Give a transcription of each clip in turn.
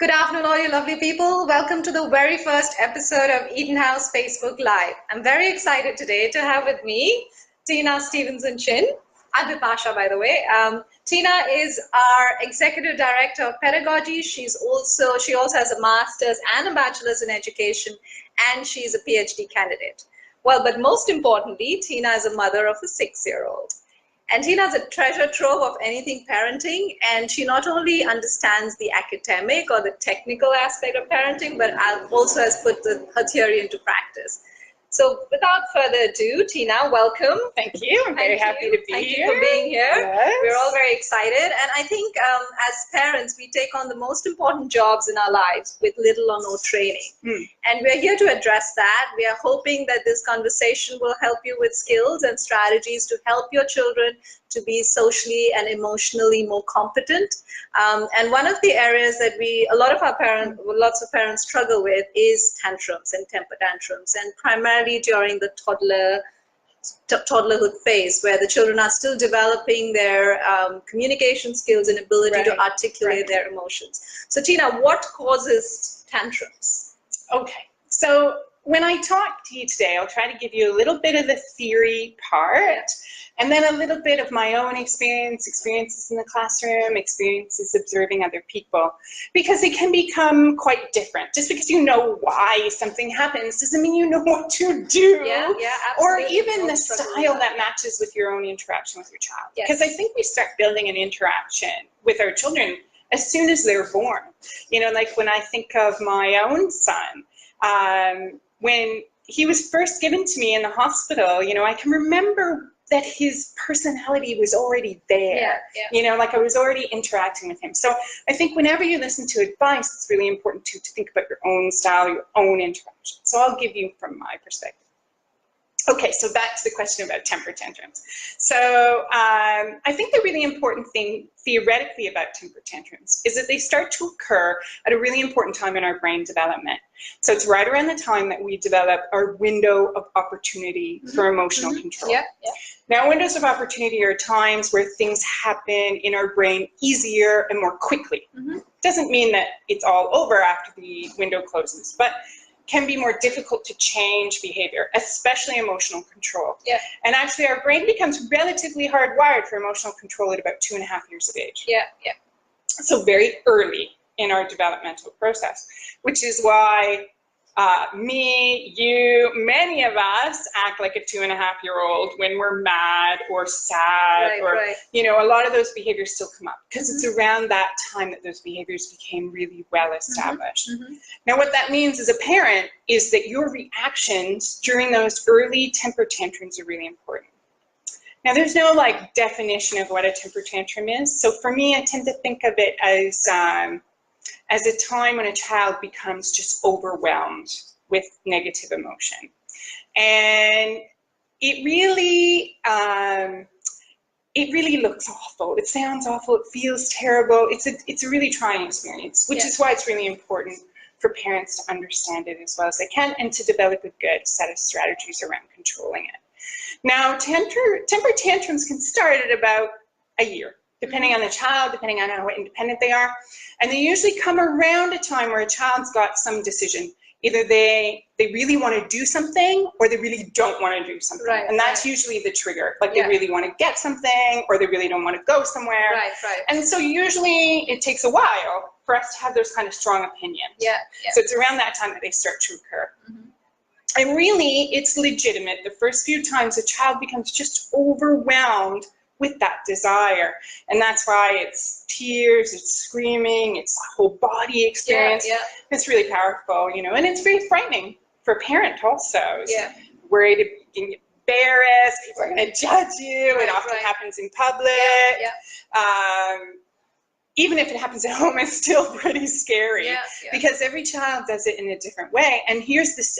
Good afternoon, all you lovely people. Welcome to the very first episode of EtonHouse Facebook Live. I'm very excited today to have with me Tina Stephenson-Chin. I'm Vipasha, by the way. Tina is our Executive Director of Pedagogy. She also has a master's and a bachelor's in education, and she's a PhD candidate. Well, but most importantly, Tina is a mother of a 6-year-old. And Tina's a treasure trove of anything parenting, and she not only understands the academic or the technical aspect of parenting, but also has put her theory into practice. So without further ado, Tina, welcome. Thank you. I'm very happy to be here. Thank you for being here. Yes. We're all very excited. And I think as parents, we take on the most important jobs in our lives with little or no training. And we're here to address that. We are hoping that this conversation will help you with skills and strategies to help your children to be socially and emotionally more competent. And one of the areas that lots of parents struggle with is tantrums and temper tantrums, and primarily during the toddlerhood phase, where the children are still developing their communication skills and ability to articulate their emotions. So Tina, what causes tantrums? Okay, so when I talk to you today, I'll try to give you a little bit of the theory part, and then a little bit of my own experiences in the classroom, experiences observing other people, because it can become quite different. Just because you know why something happens doesn't mean you know what to do, or even the style that matches with your own interaction with your child. Because I think we start building an interaction with our children as soon as they're born. You know, like when I think of my own son, when he was first given to me in the hospital, you know, I can remember that his personality was already there. You know, like I was already interacting with him. So I think whenever you listen to advice, it's really important to think about your own style, your own interaction. So I'll give you from my perspective. Okay, so back to the question about temper tantrums. So I think the really important thing theoretically about temper tantrums is that they start to occur at a really important time in our brain development. So it's right around the time that we develop our window of opportunity for emotional control. Now, windows of opportunity are times where things happen in our brain easier and more quickly. Doesn't mean that it's all over after the window closes, but can be more difficult to change behavior, especially emotional control. And actually our brain becomes relatively hardwired for emotional control at about 2.5 years of age. So very early in our developmental process, which is why me, you, many of us act like a 2.5-year-old when we're mad or sad, you know, a lot of those behaviors still come up because it's around that time that those behaviors became really well established. Now, what that means as a parent is that your reactions during those early temper tantrums are really important. Now, there's no like definition of what a temper tantrum is. So for me, I tend to think of it as a time when a child becomes just overwhelmed with negative emotion. And it really looks awful. It sounds awful. It feels terrible. It's a really trying experience, which is why it's really important for parents to understand it as well as they can and to develop a good set of strategies around controlling it. Now, temper tantrums can start at about a year, depending on the child, depending on how independent they are. And they usually come around a time where a child's got some decision. Either they really want to do something or they really don't want to do something. And that's usually the trigger. Like they really want to get something or they really don't want to go somewhere. And so usually it takes a while for us to have those kind of strong opinions. So it's around that time that they start to occur. And really, it's legitimate. The first few times a child becomes just overwhelmed with that desire. And that's why it's tears, it's screaming, it's a whole body experience. It's really powerful, you know, and it's very frightening for a parent also. Worried of being embarrassed, people are going to judge you. It often happens in public. Even if it happens at home, it's still pretty scary because every child does it in a different way. And here's this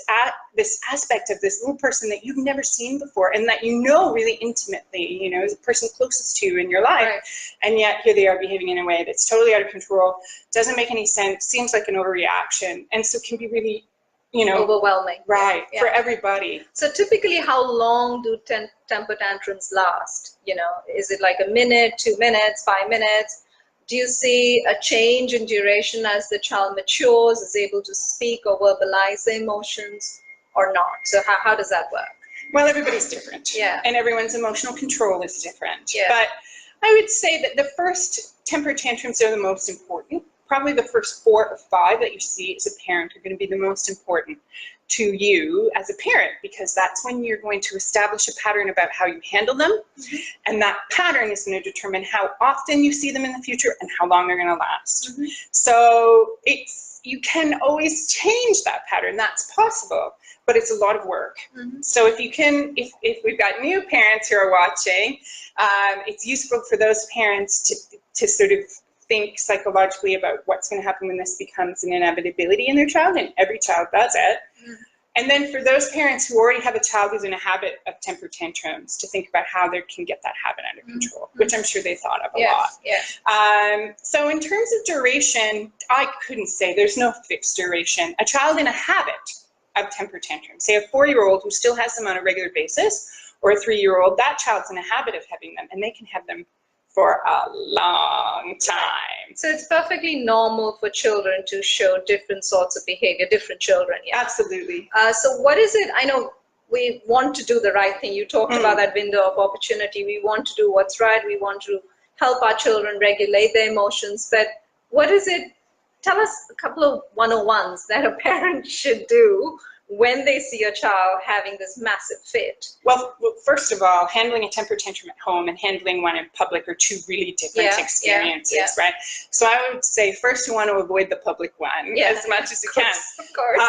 aspect of this little person that you've never seen before and that you know really intimately, you know, the person closest to you in your life. And yet here they are behaving in a way that's totally out of control, doesn't make any sense, seems like an overreaction, and so can be really, you know, overwhelming. For everybody. So typically, how long do temper tantrums last? You know, is it like a minute, 2 minutes, 5 minutes? Do you see a change in duration as the child matures, is able to speak or verbalize their emotions or not? So how does that work? Well, everybody's different. Yeah. And everyone's emotional control is different. Yeah. But I would say that the first temper tantrums are the most important. Probably the first 4 or 5 that you see as a parent are going to be the most important to you as a parent, because that's when you're going to establish a pattern about how you handle them. Mm-hmm. And that pattern is going to determine how often you see them in the future and how long they're going to last. Mm-hmm. So you can always change that pattern. That's possible, but it's a lot of work. Mm-hmm. So if we've got new parents who are watching, it's useful for those parents to sort of think psychologically about what's going to happen when this becomes an inevitability in their child, and every child does it. Mm-hmm. And then for those parents who already have a child who's in a habit of temper tantrums, to think about how they can get that habit under control, mm-hmm. which I'm sure they thought of a lot. Yeah. So in terms of duration, I couldn't say. There's no fixed duration. A child in a habit of temper tantrums, say a 4-year-old who still has them on a regular basis, or a 3-year-old, that child's in a habit of having them, and they can have them for a long time. So it's perfectly normal for children to show different sorts of behavior, different children. Yeah. Absolutely. So what is it? I know we want to do the right thing. You talked about that window of opportunity. We want to do what's right. We want to help our children regulate their emotions. But what is it? Tell us a couple of 101s that a parent should do when they see a child having this massive fit. Well, first of all, handling a temper tantrum at home and handling one in public are 2 really different experiences, right? So I would say first you want to avoid the public one as much as you can. Of course.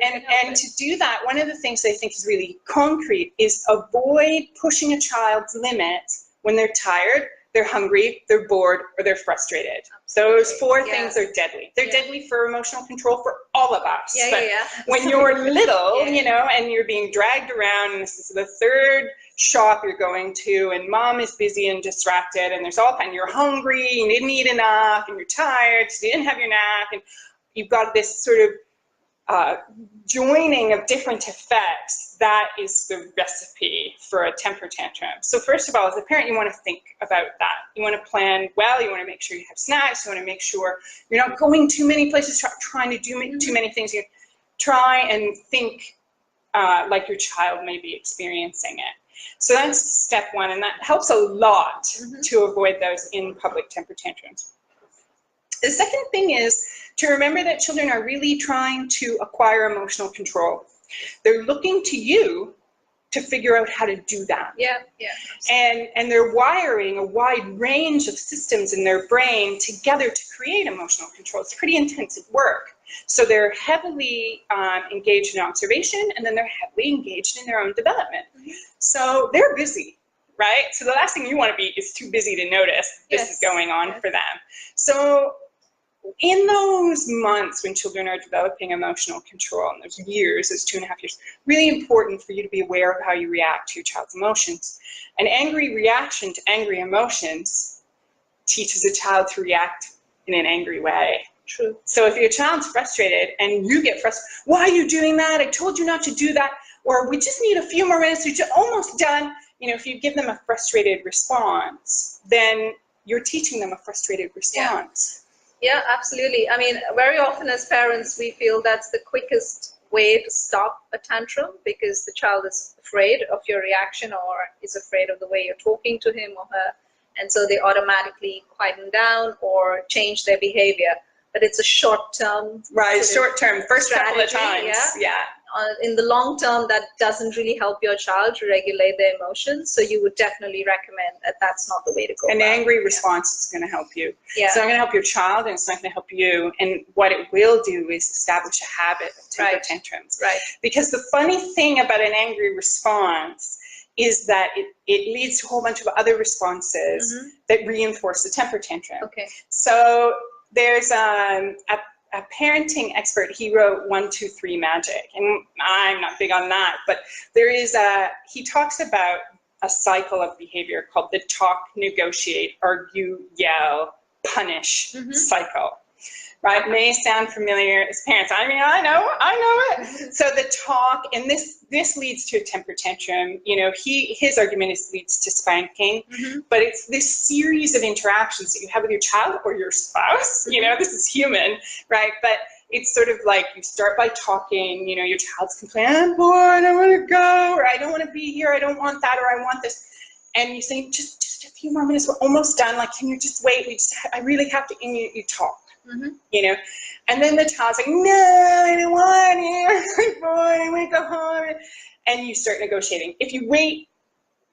And to do that, one of the things I think is really concrete is avoid pushing a child's limits when they're tired, they're hungry, they're bored, or they're frustrated. Those 4 things are deadly. They're deadly for emotional control for all of us. When you're little, you know, and you're being dragged around, and this is the 3rd shop you're going to, and mom is busy and distracted, and there's and you're hungry, you didn't eat enough, and you're tired, so you didn't have your nap, and you've got this sort of joining of different effects, that is the recipe for a temper tantrum. So first of all, as a parent, you want to think about that. You want to plan well, you want to make sure you have snacks, you want to make sure you're not going too many places, trying to do too many things. You try and think like your child may be experiencing it. So that's step 1, and that helps a lot to avoid those in public temper tantrums. The second thing is to remember that children are really trying to acquire emotional control. They're looking to you to figure out how to do that. And they're wiring a wide range of systems in their brain together to create emotional control. It's pretty intensive work. So they're heavily engaged in observation, and then they're heavily engaged in their own development. So they're busy. Right? So the last thing you want to be is too busy to notice this is going on for them. So in those months when children are developing emotional control, and those years, those 2.5 years, really important for you to be aware of how you react to your child's emotions. An angry reaction to angry emotions teaches a child to react in an angry way. True. So if your child's frustrated and you get frustrated, why are you doing that? I told you not to do that. Or we just need a few more minutes, we're just almost done. You know, if you give them a frustrated response, then you're teaching them a frustrated response. Yeah, absolutely. I mean, very often as parents, we feel that's the quickest way to stop a tantrum, because the child is afraid of your reaction or is afraid of the way you're talking to him or her. And so they automatically quieten down or change their behavior. But it's a short-term. Right, short-term, first couple of strategy, times. In the long term, that doesn't really help your child to regulate their emotions. So you would definitely recommend that that's not the way to go. An angry response is going to help you. It's not going to help your child, and it's not going to help you. And what it will do is establish a habit of temper tantrums. Because the funny thing about an angry response is that it leads to a whole bunch of other responses that reinforce the temper tantrum. So there's a parenting expert, he wrote 1, 2, 3 Magic, and I'm not big on that, but there is he talks about a cycle of behavior called the talk, negotiate, argue, yell, punish cycle. right? May sound familiar as parents. I mean, I know it. So the talk, and this leads to a temper tantrum. You know, his argument leads to spanking, but it's this series of interactions that you have with your child or your spouse. You know, this is human, right? But it's sort of like you start by talking, you know, your child's complaining, I'm bored, I want to go, or I don't want to be here, I don't want that, or I want this. And you say, just a few more minutes, we're almost done. Like, can you just wait? I really have to, and you talk, you know. And then the child's like, no, I don't want it, I'm bored, I want to go home. And you start negotiating. If you wait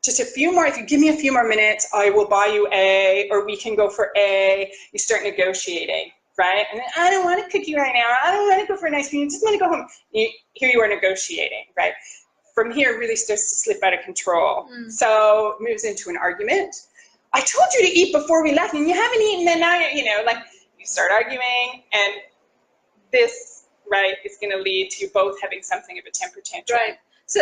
just a few more, if you give me a few more minutes, I will buy you A, or we can go for A. You start negotiating. Right? And then, I don't want a cookie right now. I don't want to go for an ice cream. I just want to go home. Here you are negotiating, right? From here, it really starts to slip out of control. So it moves into an argument. I told you to eat before we left, and you haven't eaten, and now you know, like, you start arguing, and this, right, is going to lead to you both having something of a temper tantrum. Right. So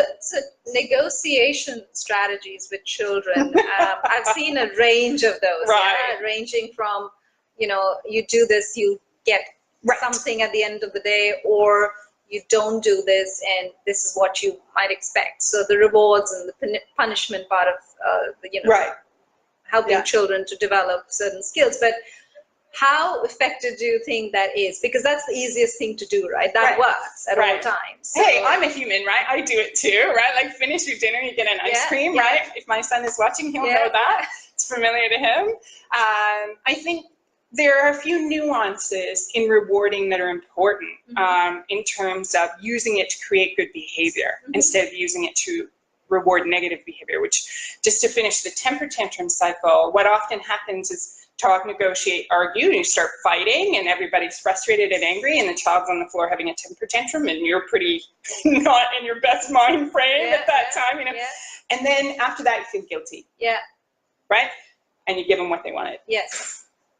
negotiation strategies with children, I've seen a range of those, right. Ranging from, you know, you do this, you get something at the end of the day, or you don't do this, and this is what you might expect. So the rewards and the punishment part of, you know, helping children to develop certain skills. But how effective do you think that is? Because that's the easiest thing to do, right? That works at all times. So, hey, I'm a human, right? I do it too, right? Like, finish your dinner, you get an ice cream, right? If my son is watching, he'll know that. It's familiar to him. I think there are a few nuances in rewarding that are important in terms of using it to create good behavior instead of using it to reward negative behavior, which, just to finish the temper tantrum cycle, what often happens is talk, negotiate, argue, and you start fighting, and everybody's frustrated and angry, and the child's on the floor having a temper tantrum, and you're pretty not in your best mind frame at that time, you know. And then after that, you feel guilty. Right? And you give them what they wanted.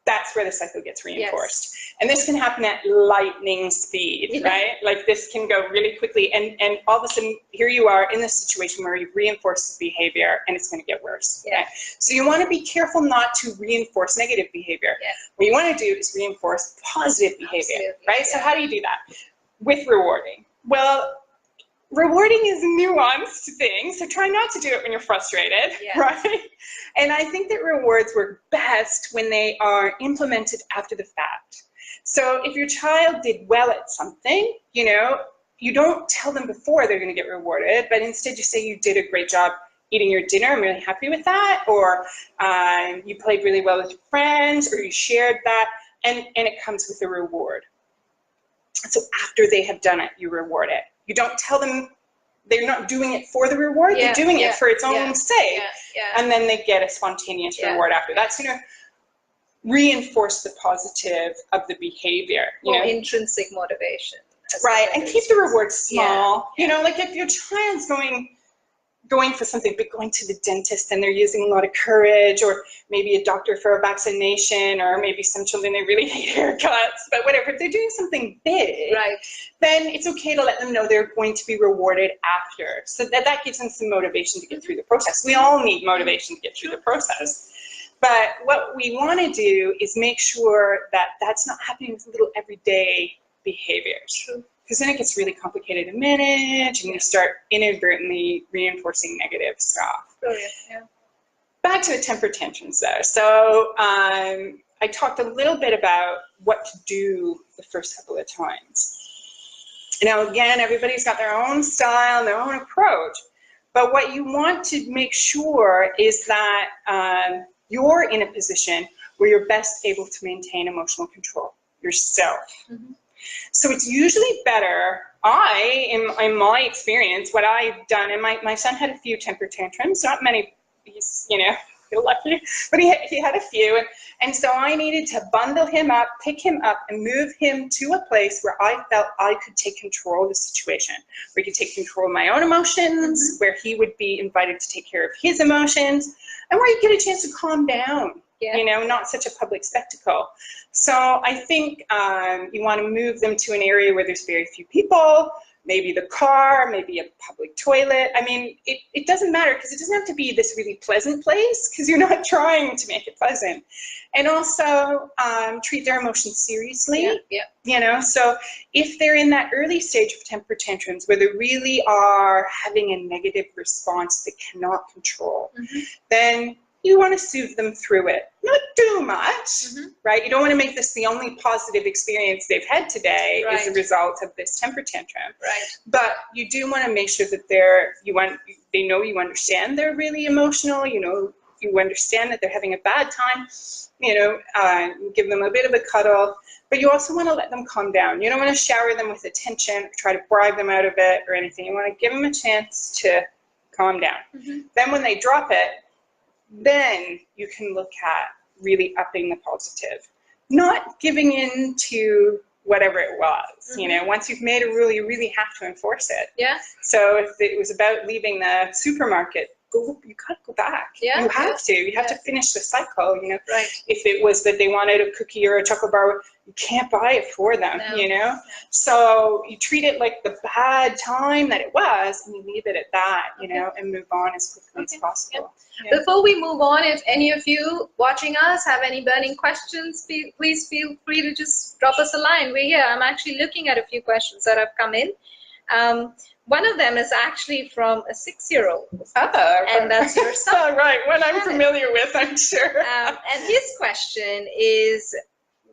That's where the cycle gets reinforced. And this can happen at lightning speed, right? Like, this can go really quickly, and all of a sudden, here you are in this situation where you've reinforced the behavior, and it's going to get worse. Okay? So you want to be careful not to reinforce negative behavior. What you want to do is reinforce positive behavior, right? So how do you do that? With rewarding. Well, rewarding is a nuanced thing, so try not to do it when you're frustrated, right? And I think that rewards work best when they are implemented after the fact. So if your child did well at something, you know, you don't tell them before they're going to get rewarded, but instead you say, you did a great job eating your dinner, I'm really happy with that, or you played really well with your friends, or you shared that, and it comes with a reward. So after they have done it, you reward it. You don't tell them they're not doing it for the reward, they're doing it for its own sake. And then they get a spontaneous reward after. That's going to reinforce the positive of the behavior. You know? Intrinsic motivation. Right, and keep the reward small. You know, like, if your child's going for something big, going to the dentist, and they're using a lot of courage, or maybe a doctor for a vaccination, or maybe some children, they really hate haircuts, but whatever, if they're doing something big, then it's okay to let them know they're going to be rewarded after. So that gives them some motivation to get through the process. We all need motivation to get through the process. But what we want to do is make sure that that's not happening with little everyday behaviors. Because then it gets really complicated to manage, and you start inadvertently reinforcing negative stuff. Back to the temper tantrums, though. So I talked a little bit about what to do the first couple of times. Now, again, everybody's got their own style, their own approach. But what you want to make sure is that you're in a position where you're best able to maintain emotional control yourself. So it's usually better, in my experience, what I've done, and my son had a few temper tantrums, not many, he's, you know, feel lucky, but he had a few, and so I needed to bundle him up, pick him up, and move him to a place where I felt I could take control of the situation, where he could take control of my own emotions, where he would be invited to take care of his emotions, and where he'd get a chance to calm down. You know, not such a public spectacle. So I think you want to move them to an area where there's very few people, maybe the car, maybe a public toilet. I mean, it doesn't matter, because it doesn't have to be this really pleasant place, because you're not trying to make it pleasant. And also treat their emotions seriously. You know, so if they're in that early stage of temper tantrums where they really are having a negative response they cannot control, then you want to soothe them through it. Not too much, right? You don't want to make this the only positive experience they've had today as a result of this temper tantrum. But you do want to make sure that they know you understand they're really emotional. You know, you understand that they're having a bad time. You know, give them a bit of a cuddle. But you also want to let them calm down. You don't want to shower them with attention or try to bribe them out of it or anything. You want to give them a chance to calm down. Then when they drop it, then you can look at really upping the positive. Not giving in to whatever it was. You know, once you've made a rule, you really have to enforce it. So if it was about leaving the supermarket, you gotta go back. You have to. You have to finish the cycle. You know, if it was that they wanted a cookie or a chocolate bar, you can't buy it for them. You know, so you treat it like the bad time that it was, and you leave it at that. You know, and move on as quickly as possible. Before we move on, if any of you watching us have any burning questions, please feel free to just drop us a line. We're here. I'm actually looking at a few questions that have come in. One of them is actually from a 6-year-old. And that's your son. Right, one I'm familiar with, I'm sure. And his question is,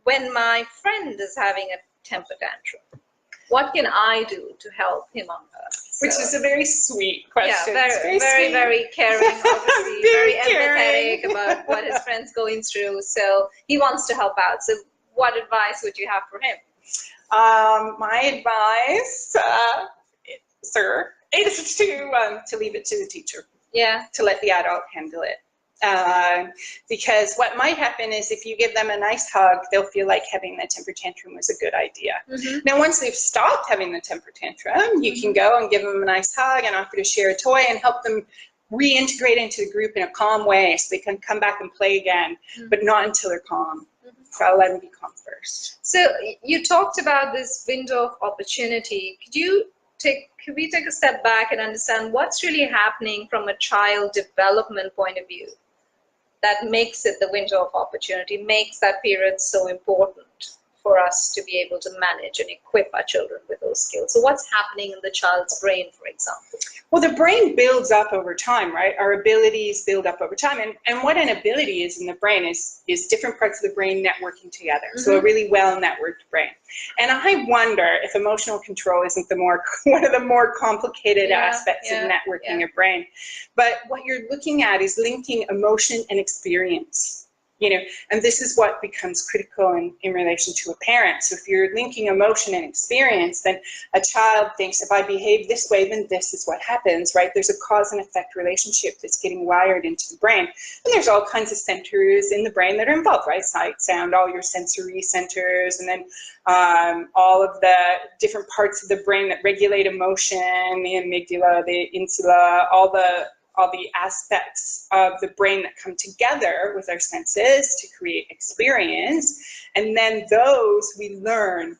when my friend is having a temper tantrum, what can I do to help him on her? Which is a very sweet question. Yeah, very caring, obviously, very empathetic about what his friend's going through. So he wants to help out. So what advice would you have for him? My advice, sir, is to leave it to the teacher. To let the adult handle it. Because what might happen is if you give them a nice hug, they'll feel like having the temper tantrum was a good idea. Now, once they've stopped having the temper tantrum, you can go and give them a nice hug and offer to share a toy and help them reintegrate into the group in a calm way so they can come back and play again, but not until they're calm. So I'll let them be calm first. So you talked about this window of opportunity. Could we take a step back and understand what's really happening from a child development point of view that makes it the window of opportunity, makes that period so important for us to be able to manage and equip our children with those skills? So what's happening in the child's brain, for example? Well, the brain builds up over time, right? Our abilities build up over time. And what an ability is in the brain is different parts of the brain networking together. So a really well-networked brain. And I wonder if emotional control isn't one of the more complicated aspects of networking a brain. But what you're looking at is linking emotion and experience. You know, and this is what becomes critical in relation to a parent. So if you're linking emotion and experience, then a child thinks, if I behave this way, then this is what happens, right? There's a cause and effect relationship that's getting wired into the brain. And there's all kinds of centers in the brain that are involved, right? Sight, sound, all your sensory centers, and then all of the different parts of the brain that regulate emotion, the amygdala, the insula, all the aspects of the brain that come together with our senses to create experience. And then those we learn,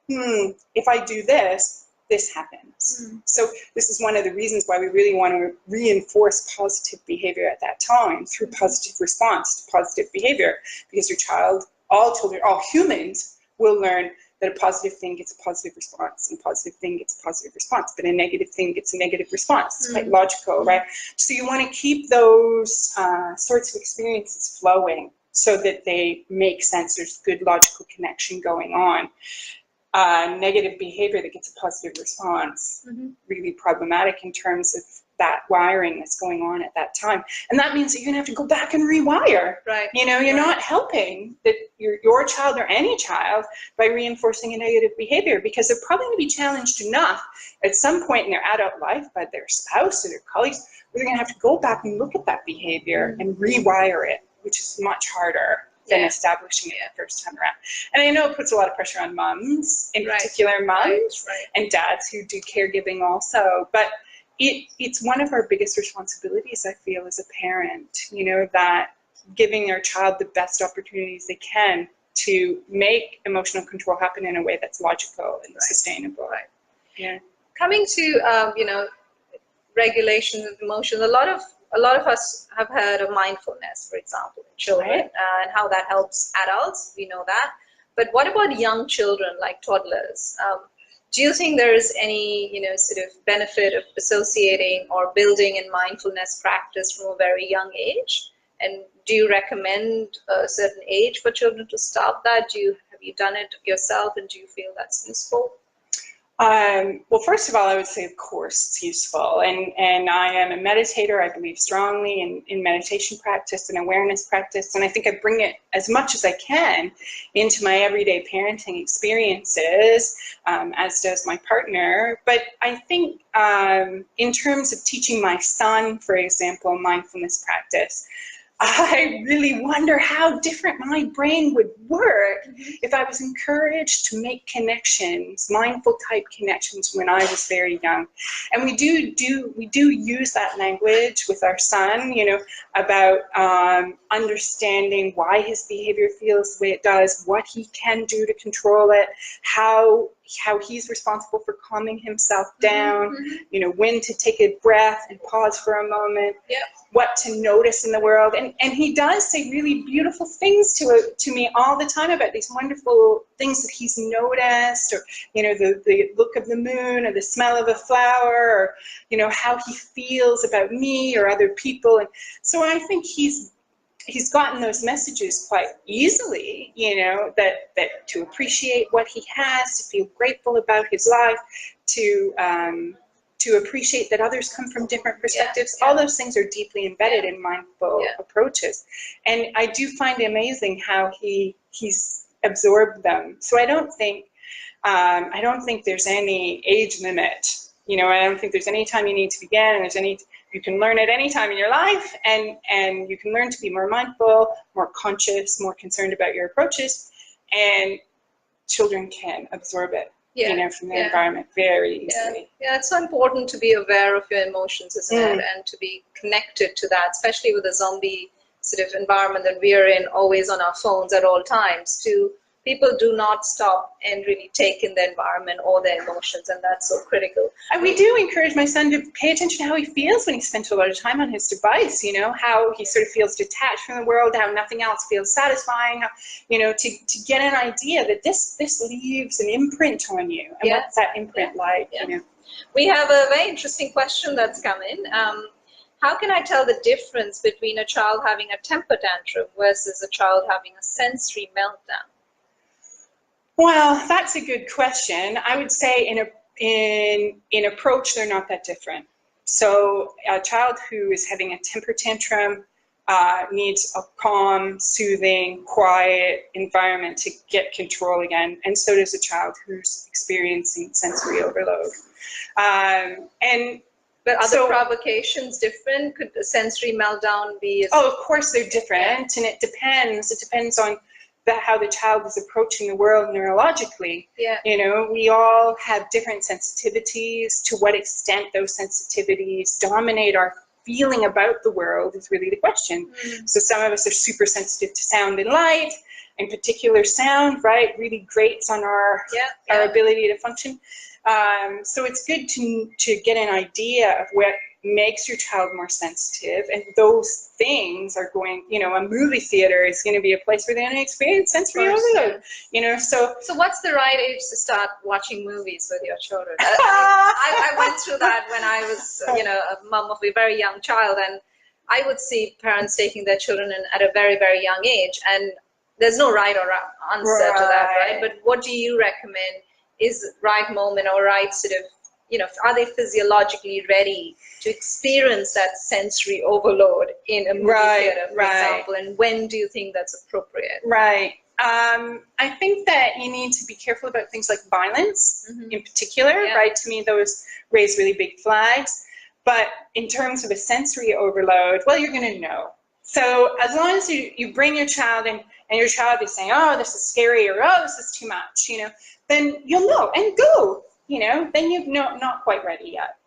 if I do this, this happens. So this is one of the reasons why we really want to reinforce positive behavior at that time through positive response to positive behavior, because your child, all children, all humans will learn that a positive thing gets a positive response, and a positive thing gets a positive response, but a negative thing gets a negative response. It's quite logical, right? So you want to keep those sorts of experiences flowing so that they make sense. There's good logical connection going on. Negative behavior that gets a positive response, really problematic in terms of that wiring that's going on at that time. And that means that you're gonna have to go back and rewire. You know, you're not helping your child or any child by reinforcing a negative behavior, because they're probably gonna be challenged enough at some point in their adult life by their spouse or their colleagues, where they're gonna have to go back and look at that behavior and rewire it, which is much harder than establishing it the first time around. And I know it puts a lot of pressure on moms, in particular moms, and dads who do caregiving also, but it's one of our biggest responsibilities, I feel, as a parent, you know, that giving their child the best opportunities they can to make emotional control happen in a way that's logical and sustainable. coming to regulation of emotions, a lot of us have heard of mindfulness, for example, in children, Right. and how that helps adults. We know that. But what about young children, like toddlers? Do you think there is any, sort of benefit of associating or building in mindfulness practice from a very young age? And do you recommend a certain age for children to start that? Have you done it yourself, and do you feel that's useful? Well, first of all, I would say, of course, it's useful. And I am a meditator. I believe strongly in meditation practice and awareness practice. And I think I bring it as much as I can into my everyday parenting experiences, as does my partner. But I think in terms of teaching my son, for example, mindfulness practice, I really wonder how different my brain would work if I was encouraged to make connections, mindful type connections, when I was very young. And we do use that language with our son, about understanding why his behavior feels the way it does, what he can do to control it, how he's responsible for calming himself down, when to take a breath and pause for a moment, what to notice in the world. And he does say really beautiful things to me all the time about these wonderful things that he's noticed, or, the look of the moon, or the smell of a flower, or, how he feels about me or other people. And so I think he's gotten those messages quite easily, that to appreciate what he has, to feel grateful about his life, to appreciate that others come from different perspectives. All those things are deeply embedded in mindful approaches. And I do find it amazing how he's absorbed them. So I don't think there's any age limit. I don't think there's any time you need to begin, and you can learn at any time in your life, and you can learn to be more mindful, more conscious, more concerned about your approaches, and children can absorb it, from the environment very easily. Yeah, it's so important to be aware of your emotions, isn't it? And to be connected to that, especially with the zombie sort of environment that we are in, always on our phones at all times. People do not stop and really take in the environment or their emotions, and that's so critical. And we do encourage my son to pay attention to how he feels when he spends a lot of time on his device, how he sort of feels detached from the world, how nothing else feels satisfying, to get an idea that this leaves an imprint on you. And what's that imprint like? We have a very interesting question that's come in. How can I tell the difference between a child having a temper tantrum versus a child having a sensory meltdown? Well, that's a good question. I would say in approach, they're not that different. So a child who is having a temper tantrum needs a calm, soothing, quiet environment to get control again. And so does a child who's experiencing sensory overload. But are the provocations different? Could a sensory meltdown be? Oh, of course they're different, and it depends. It depends on how the child is approaching the world neurologically. We all have different sensitivities. To what extent those sensitivities dominate our feeling about the world is really the question. So some of us are super sensitive to sound and light, in particular sound, right? Really grates on our ability to function. So it's good to get an idea of what makes your child more sensitive, and those things are going, a movie theater is going to be a place where they're going to experience sensory overload, so what's the right age to start watching movies with your children? I went through that when I was, a mom of a very young child, and I would see parents taking their children in at a very, very young age, and there's no right or answer to that, right? But what do you recommend is right moment or right sort of, are they physiologically ready to experience that sensory overload in a movie theater, for example? And when do you think that's appropriate? Right. I think that you need to be careful about things like violence in particular, right? To me, those raise really big flags. But in terms of a sensory overload, well, you're going to know. So as long as you bring your child in, and your child is saying, oh, this is scary, or oh, this is too much, then you'll know and go. Then you're not quite ready yet,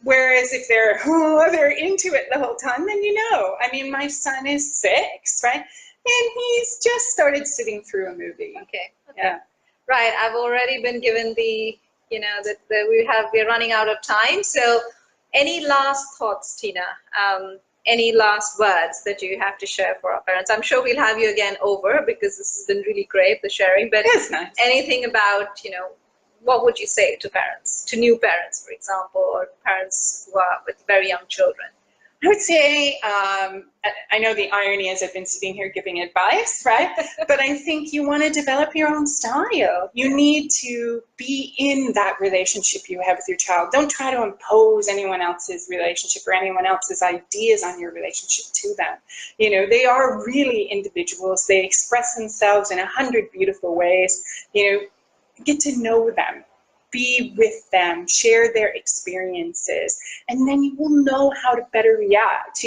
whereas if they're into it the whole time, then I mean, my son is 6, right? And he's just started sitting through a movie. Okay. Yeah. Right. I've already been given the that we're running out of time. So any last thoughts, Tina? Any last words that you have to share for our parents? I'm sure we'll have you again over, because this has been really great, the sharing, but Nice. anything about, what would you say to parents, to new parents, for example, or parents who are with very young children? I would say, I know the irony is I've been sitting here giving advice, right? But I think you want to develop your own style. You need to be in that relationship you have with your child. Don't try to impose anyone else's relationship or anyone else's ideas on your relationship to them. They are really individuals. They express themselves in 100 beautiful ways. Get to know them. Be with them, share their experiences, and then you will know how to better react.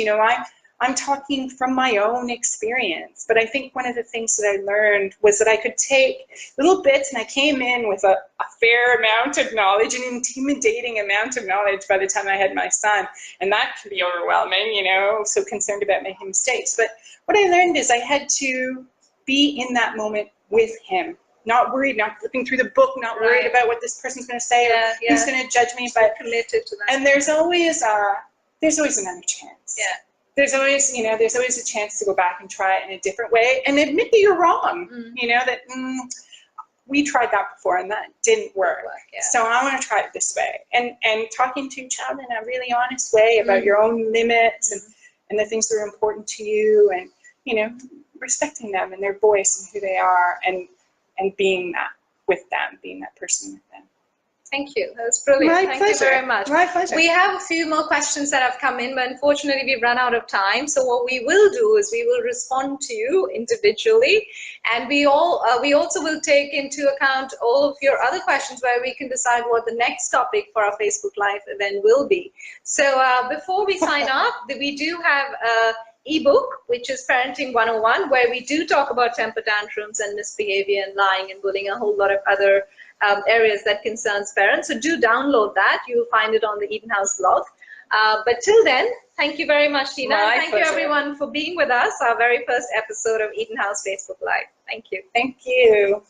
I'm talking from my own experience, but I think one of the things that I learned was that I could take little bits, and I came in with a fair amount of knowledge, an intimidating amount of knowledge by the time I had my son, and that can be overwhelming, so concerned about making mistakes. But what I learned is I had to be in that moment with him. Not worried, not flipping through the book, not worried about what this person's going to say or who's going to judge me, but committed to that. And there's always another chance. Yeah. There's always a chance to go back and try it in a different way and admit that you're wrong. That we tried that before and that didn't work. So I want to try it this way. And talking to your child in a really honest way about your own limits and the things that are important to you, and respecting them and their voice and who they are, and being that with them, being that person with them. Thank you. That was brilliant. My Thank pleasure. you very much. My pleasure. We have a few more questions that have come in, but unfortunately we've run out of time. So what we will do is we will respond to you individually, and we also will take into account all of your other questions, where we can decide what the next topic for our Facebook Live event will be. So before we sign off, we do have a ebook, which is Parenting 101, where we do talk about temper tantrums and misbehavior and lying and bullying, a whole lot of other areas that concerns parents. So do download that. You'll find it on the EtonHouse blog. But till then, thank you very much, Tina. Thank you everyone for being with us, our very first episode of EtonHouse Facebook Live. Thank you. Thank you.